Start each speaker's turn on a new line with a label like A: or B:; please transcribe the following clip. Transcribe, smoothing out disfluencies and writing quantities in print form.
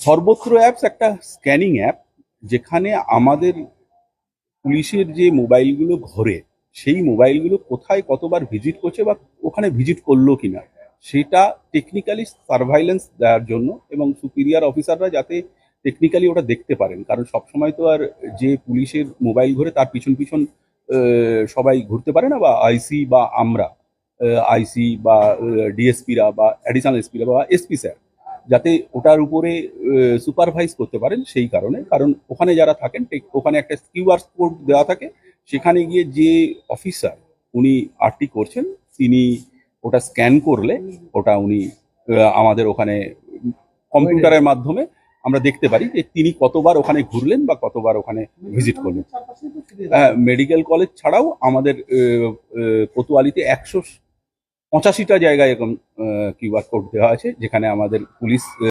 A: সর্বত্র অ্যাপস একটা scanning app, যেখানে আমাদের পুলিশের যে মোবাইলগুলো ঘরে, সেই মোবাইলগুলো কোথায় কতবার ভিজিট করছে বা ওখানে ভিজিট করলো কিনা, সেটা টেকনিক্যালি সার্ভাইলেন্স দেওয়ার জন্য, এবং সুপিরিয়ার অফিসাররা যাতে টেকনিক্যালি ওটা দেখতে পারেন। কারণ সবসময় তো আর যে পুলিশের মোবাইল ঘরে তার পিছন পিছন সবাই ঘুরতে পারে না, বা আইসি বা আমরা আইসি বা ডিএসপিরা বা অ্যাডিশনাল এসপিরা বা এসপি স্যার যাতে ওটার উপরে সুপারভাইজ করতে পারেন, সেই কারণে। কারণ ওখানে যারা থাকেন ওখানে একটা কিউআর কোড দেওয়া থাকে, সেখানে গিয়ে যে অফিসার উনি আরটি করছেন তিনি ওটা স্ক্যান করলে ওটা উনি আমাদের ওখানে কম্পিউটারের মাধ্যমে আমরা দেখতে পারি যে তিনি কতবার ওখানে ঘুরলেন বা কতবার ওখানে ভিজিট করলেন। মেডিকেল কলেজ ছাড়াও আমাদের কোতোয়ালিতে 185টা জায়গায় এরকম কিউআর কোড দেওয়া আছে, যেখানে আমাদের পুলিশ